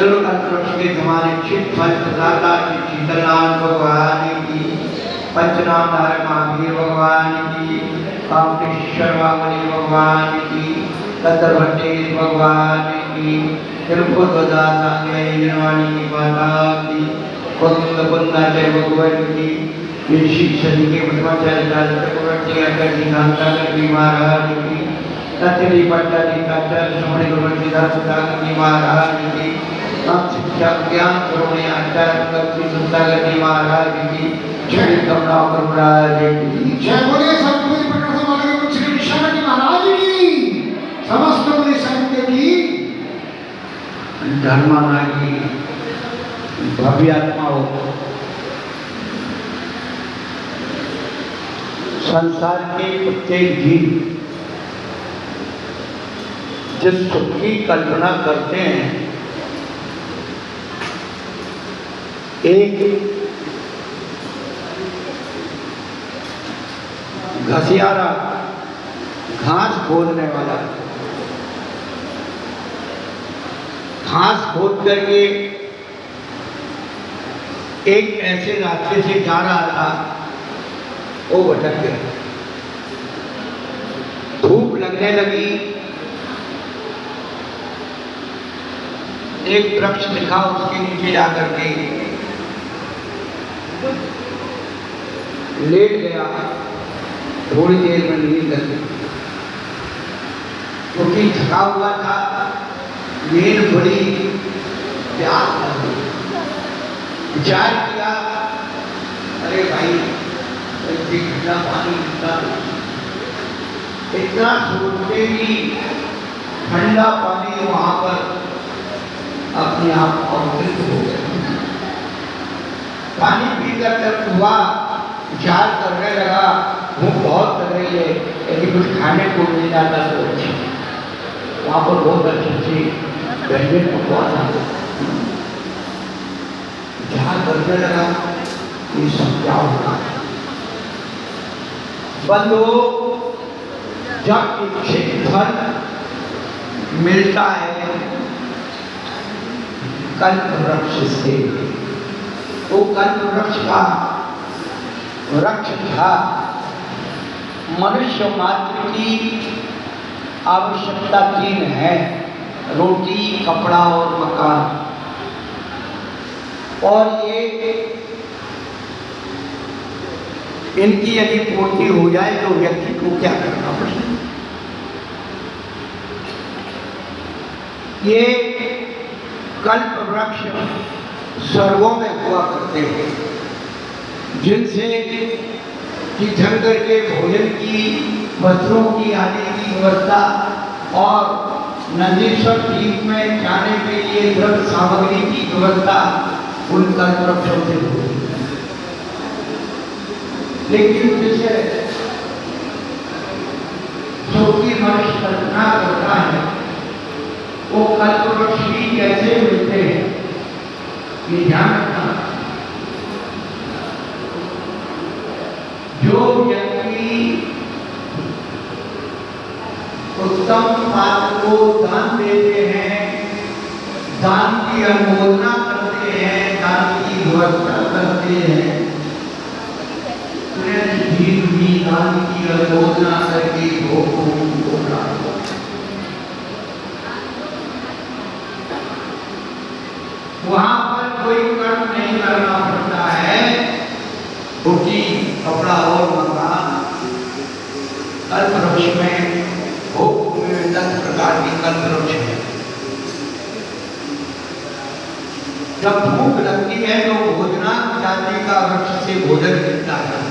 वृक्ष के जमाने चित फल प्रदाता श्री शीतलनाथ भगवान की, पंचनामधारक महावीर भगवान की, कामटेश्वर वामनी भगवान की, कतरभट्टेश भगवान की, तिरुपति सांगवाणी माता की, कुंद कुंदाचार्य भगवान की, ऋषि शनि के ब्रह्मचार्य चक्रवर्ती अग्रजी कांतागढ़ महाराज की, तत्री पट्टाधिकाचार्य श्रमणी गुरुजी सिद्धार्थागढ़ महाराज की, शिक्षा ज्ञान करुणे आचार्य कवि सुधागढ़ महाराज की, जय कमला महाराज की, जय बोले सतगुरु प्रकाश वाले श्री विश्वनाथ महाराज की, समस्त बड़े संत की, धर्माना की भव्य आत्माओं, संसार के प्रत्येक जीव जिस सुख की कल्पना करते हैं, एक घसियारा घास खोदने वाला घास खोद करके एक ऐसे रास्ते से जा रहा था, वो भटक गया। धूप लगने लगी, एक वृक्ष दिखा, उसके नीचे जाकर के लेट गया। थोड़ी देर में नींद लग गई, क्योंकि थका हुआ था, नींद बड़ी प्यास लगी। विचार किया, अरे भाई ठंडा पानी इतना सोचते ही ठंडा पानी वहां पर अपने आप अवतरित हो गया। पानी पीकर जब हुआ, विचार करने लगा, भूख बहुत लग रही है, यदि कुछ खाने को मिल जाता तो अच्छा। वहां पर बहुत अच्छे व्यंजन पकवान आते, विचार करने लगा, ये सब क्या होगा। बंदो, जब इच्छित फल मिलता है कल्प वृक्ष से, वो कल्प वृक्ष का वृक्ष था मनुष्य मात्र की आवश्यकता 3 है, रोटी, कपड़ा और मकान। और ये इनकी यदि पूर्ति हो जाए तो व्यक्ति को क्या करना पड़ेगा। ये कल्प वृक्ष स्वर्गों में हुआ करते हैं, जिनसे कि ढंग करके भोजन की, वस्त्रों की आदि की व्यवस्था और नंदीश्वर द्वीप में जाने के लिए द्रव्य सामग्री की व्यवस्था उन कल्प वृक्षों से होती है। लेकिन जिसे जो कि मनुष्य कल्पना करता है, वो कल्प वृक्ष भी कैसे मिलते हैं, ये ध्यान रखना। जो व्यक्ति उत्तम पात्र को दान देते हैं, दान की अनुमोदना करते हैं, दान की व्यवस्था करते हैं, भी दान की अनुमोदना करके वहां पर कोई कर्म नहीं करना पड़ता है। रोटी, कपड़ा और मकान कल्प वृक्ष में भोग 10 प्रकार की कल्प वृक्ष है। जब भूख लगती है तो भोजना जाति का वृक्ष से भोजन मिलता है,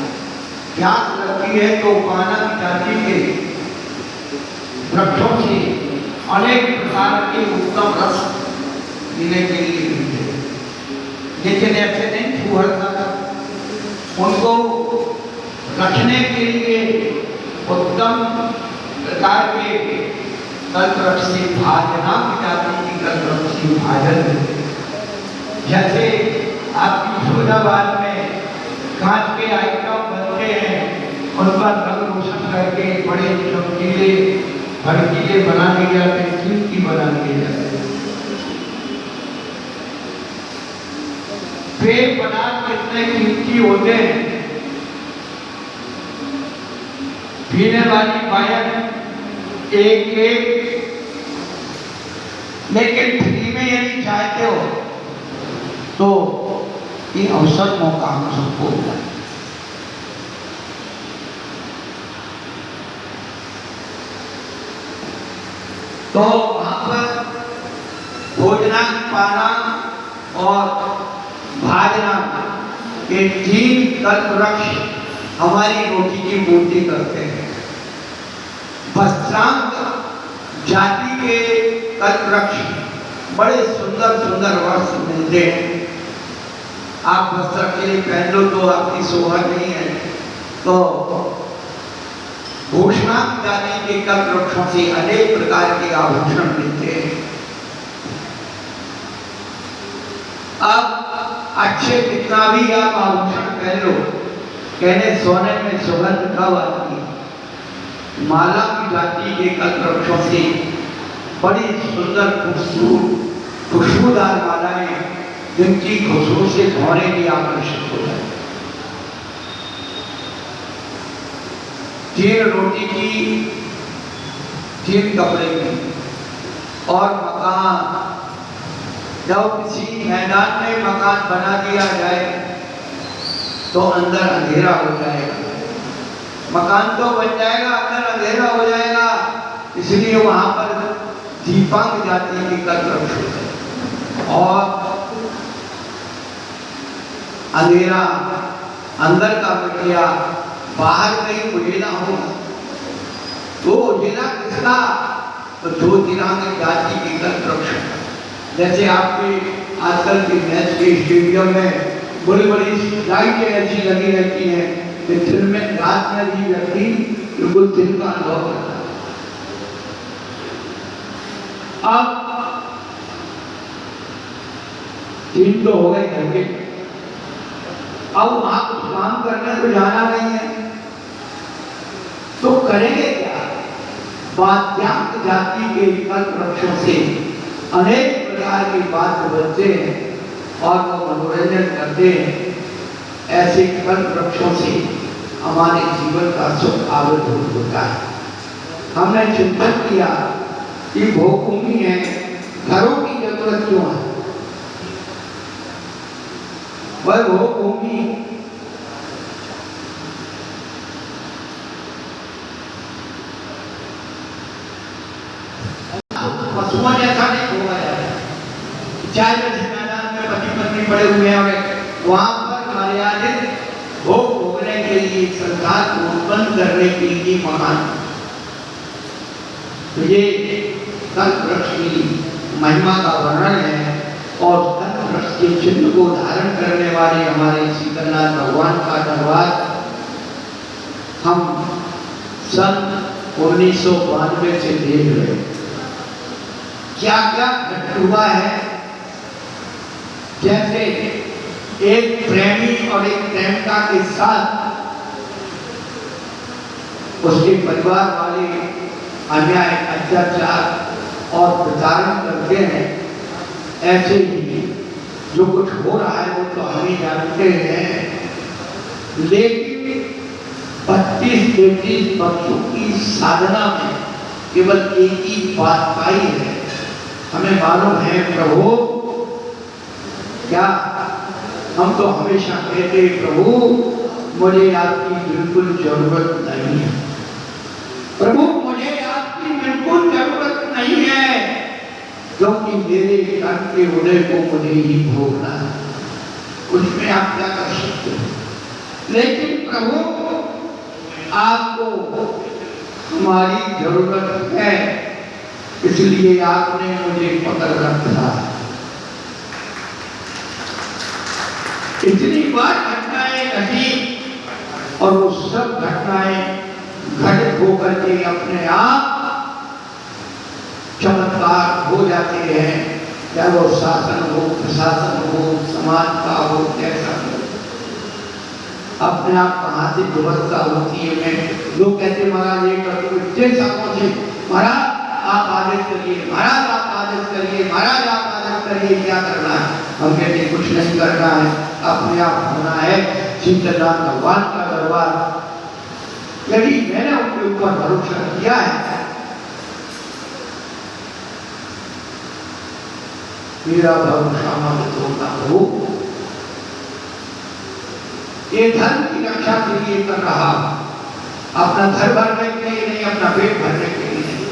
प्यास लगती है तो पाना जाति के वृक्षों से अनेक प्रकार के उत्तम रस पीने के लिए मिलते हैं। लेकिन ऐसे नहीं छूहड़ था, उनको रखने के लिए उत्तम प्रकार के कल्प वृक्ष से भाजना की जाति की कल्प वृक्ष से भाजन। जैसे आपकी फिरोजाबाद में कांच के आइटम बनते हैं, उन पर रंग रोशन करके बड़े चमकीले भड़कीले बना दिए जाते हैं, कीमती बना दिए जाते हैं। पेय पदार्थ इतने कीमती होते हैं, पीने वाली पायन एक एक, लेकिन फ्री में यदि चाहते हो तो ये अवसर मौका हम सबको मिला। तो वहां पर भोजना, पाना और भाजना ये तीन कल्प वृक्ष हमारी रोटी की पूर्ति करते हैं। वस्त्रांग जाति के कल्प वृक्ष बड़े सुंदर सुंदर वस्त्र मिलते हैं। आप वस्त्र के लिए पहन लो तो आपकी शोभा नहीं है, तो भूषणा जाति के कल्प वृक्षों से अनेक प्रकार के आभूषण मिलते हैं। अब अच्छे कितना भी आप आभूषण पहन लो, कहने सोने में सुगंध कब आती है? माला की जाति के कल्प वृक्षों से बड़ी सुंदर खुशबूदार मालाएं, जिनकी खुशबू से भौरे भी आकर्षित हो जाए। तीन रोटी की, तीन कपड़े की और मकान। जब किसी मैदान में मकान बना दिया जाए तो अंदर अंधेरा हो जाएगा। मकान तो बन जाएगा, अंदर अंधेरा हो जाएगा, इसलिए वहां पर दीपांग जाति की कल्प वृक्ष होते हैं। और अंधेरा अंदर का मिट गया, बाहर कहीं उजेला हो तो उजेला किसका? तो दो तिरंग जाति की कल्प वृक्ष। जैसे आपके आजकल के मैच के स्टेडियम में बड़ी बड़ी लाइटें ऐसी लगी रहती हैं कि दिन में, रात में भी व्यक्ति बिल्कुल दिन का अनुभव करता है। अब दिन तो हो गए घर के, अब वहां कुछ काम करने को जाना नहीं है तो करेंगे क्या? वाद्यांग जाति के कल्प वृक्षों से अनेक प्रकार की बात बजते हैं और वो मनोरंजन करते हैं। ऐसे कल्प वृक्षों से हमारे जीवन का सुख आवृत होता है। हमने चिंतन किया कि भोगभूमि है, घरों की जरूरत क्यों है? वह भोगभूमि पशुओं जैसा नहीं होगा। चाहे जैसे मैदान में पति पत्नी पड़े हुए हैं, वहां पर मर्यादित भोग भोगने के लिए, संसार को उत्पन्न करने के लिए महान। तो ये कल्प वृक्ष की महिमा का वर्णन है। और कल्प वृक्ष के चिन्ह को धारण करने वाले हमारे शीतलनाथ भगवान का दरबार हम सन 1992 से देख रहे हैं। क्या क्या हुआ है? जैसे एक प्रेमी और एक प्रेमिका के साथ उसके परिवार वाले अन्याय, अत्याचार और प्रताड़ना करते हैं, ऐसे ही जो कुछ हो रहा है वो तो हम ही जानते हैं। लेकिन 32-33 वर्षों की साधना में केवल एक ही बात पाई है। हमें मालूम है प्रभु, क्या हम तो हमेशा कहते प्रभु मुझे आपकी बिल्कुल जरूरत नहीं है, प्रभु मुझे आपकी बिल्कुल जरूरत नहीं है, क्योंकि मेरे कर्म के उदय को मुझे ही भोगना है। उसमें आप क्या कर सकते हो? लेकिन प्रभु आपको हमारी जरूरत है, इसलिए आपने मुझे पकड़ रखा। इतनी बार घटनाएं घटी और वो सब घटनाएं घटित होकर के अपने आप चमत्कार हो जाते हैं। चाहे वो शासन हो, प्रशासन हो, समाज का हो, कैसा हो, अपने आप कहाँ से व्यवस्था होती है। लोग कहते महाराज ये कर दो, इतने सालों से महाराज आप आदेश करिए, महाराज आप आदेश करिए, महाराज आप आदेश करिए, क्या करना है? हम कहते कुछ नहीं करना है, अपने आप होना है शीतलनाथ भगवान का दरबार। यदि मैंने उनके ऊपर भरोसा किया है, मेरा भरोसा मत तोड़ना हो। ये धर्म की रक्षा के लिए कर रहा, अपना घर भरने के लिए नहीं, अपना पेट भरने के लिए नहीं,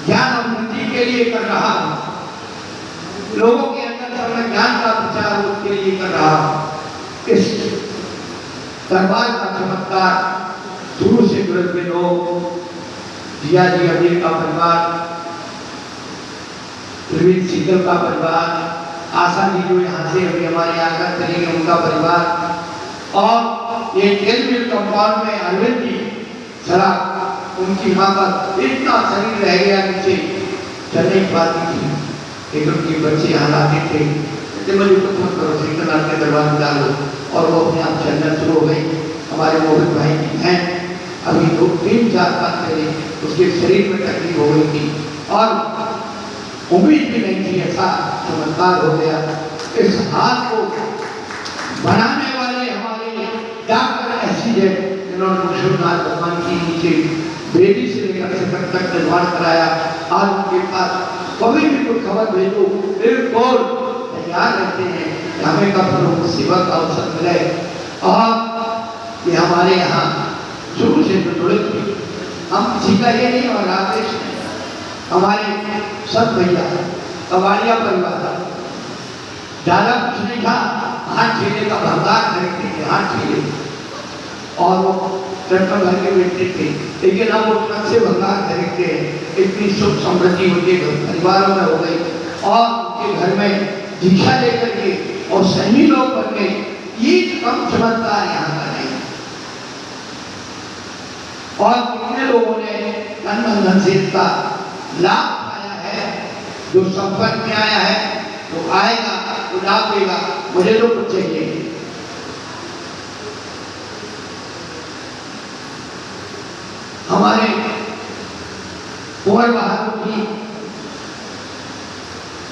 ज्ञान और बुद्धि के लिए कर रहा, लोगों के अंदर अपने ज्ञान का प्रचार उसके लिए कर रहा। इस दरबार का चमत्कार शुरू से जुड़े हुए लोग, जिया जी अमीर का परिवार, प्रवीण शीतल का परिवार, आशा जी जो यहाँ से अभी हमारे आकर करेंगे उनका परिवार, और ये तेल मिल कंपाउंड में अरविंद जी सराफ, उनकी माँ का इतना शरीर रह गया नीचे चलने की बात थी, लेकिन उनके बच्चे यहाँ आते थे, मुझे कुछ मत करो, शीतलनाथ के दरबार में डालो, और वो अपने आप चलना शुरू हो गई। हमारे मोहित भाई की हैं, अभी 2-3-4 साल पहले उसके शरीर में तकलीफ हो गई थी और उम्मीद भी नहीं थी, ऐसा चमत्कार हो गया। इस हाथ को बनाने वाले हमारे डॉक्टर ऐसी है जिन्होंने विश्वनाथ भगवान की नीचे बेटी से लेकर शिखर तक निर्माण कराया। आज उनके पास कभी भी कोई खबर भेजो बिल्कुल तैयार रहते हैं कि हमें कब लोग सेवा का अवसर मिले। और ये हमारे यहाँ शुरू से जुड़े थे, हम किसी का ये नहीं और राकेश हमारे सब भैया कबाड़िया परिवार, ज्यादा कुछ नहीं था, हाथ ठेले का भंगार खरीदते थे, हाथ ठेले, और वो ट्रैक्टर भर के बेचते थे, लेकिन अब वो ट्रक से भंगार खरीदते हैं। इतनी सुख समृद्धि उनके परिवारों में हो गई और उनके घर में दीक्षा लेकर के और सही लोग बन गए। ये कम चमत्कार यहाँ का नहीं। और कितने लोगों ने तन मन धन से इसका लाभ पाया है, जो संपर्क में आया है वो आएगा, वो लाभ देगा, मुझे तो कुछ चाहिए। हमारे कुंवर बहादुर जी,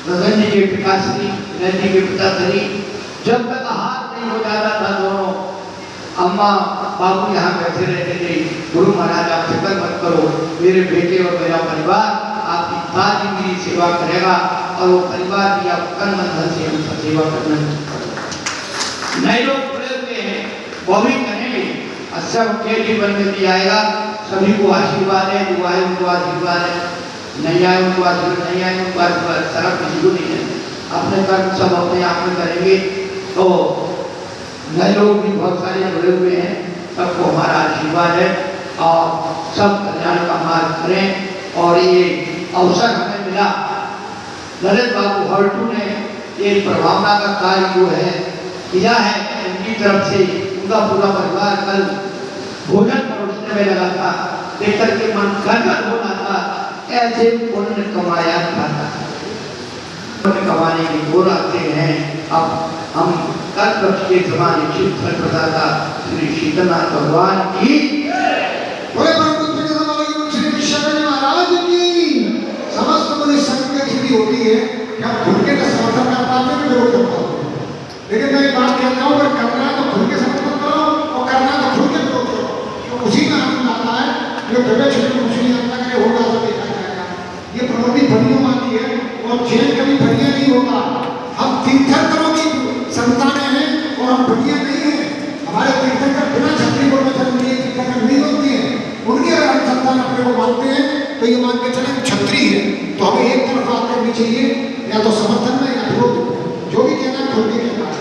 गगन जी के पिताश्री, विनय जी के पिताश्री, जब तक हाथ नहीं हो जाता था दोनों, अम्मा बाबू यहाँ बैठे रहते थे, गुरु महाराज आप फिक्र मत करो, मेरे बेटे और मेरा परिवार आपकी सारी मेरी सेवा करेगा, और वो परिवार भी आप तन मन धन से उनका सेवा करना। नए लोग जुड़े हुए हैं, वो भी करेंगे, अच्छा उनके जीवन में भी आएगा। सभी को आशीर्वाद है, जो आए उनको आशीर्वाद है, नहीं आए उनको आशीर्वाद, नहीं आए उनको आशीर्वाद, सारा किसी को नहीं है। अपने कर्म सब अपने आप में करेंगे। तो नए लोग भी बहुत सारे जुड़े हुए हैं, सबको हमारा आशीर्वाद है और सब कल्याण का मार्ग करें। और ये अवसर हमें मिला, ललित बाबू हल्टू ने एक प्रभावना का कार्य जो है किया है, उनकी तरफ से उनका पूरा परिवार कल भोजन परोसने में लगा था, देख करके मन गदगद हो रहा था, ऐसे पुण्य कमाया था, कमाने की वो आते हैं। अब हम कल के जमाने शिव प्रदाता श्री शीतलनाथ भगवान की, बोले श्री विश्वनाथ महाराज की समस्त मुनि संघ की स्थिति होती है कि हम खुल के समर्थन कर पाते हैं, विरोध कर पाते हैं। लेकिन मैं एक बात कहता हूँ, अगर करना है तो खुल के समर्थन करो और करना है तो खुल के विरोध करो, तो उसी में आनंद आता है। जो जगह छोटे कुछ नहीं आता करे होगा तो देखा जाएगा। ये प्रवृत्ति बनियों वाली है और जेल कभी बढ़िया नहीं होगा। हम तीर्थंकरों की संतानें हैं और हम बढ़िया नहीं है। हमारे तीर्थंकर बिना छत्तीसगढ़ में जन्म लिए तीर्थंकर नहीं होती है। उनके अगर हम संतान अपने को मानते हैं तो ये मान के चले छत्री है, तो हमें एक तरफ बात करनी चाहिए, या तो समर्थन में या विरोध, जो भी कहना है खुल के कहना है।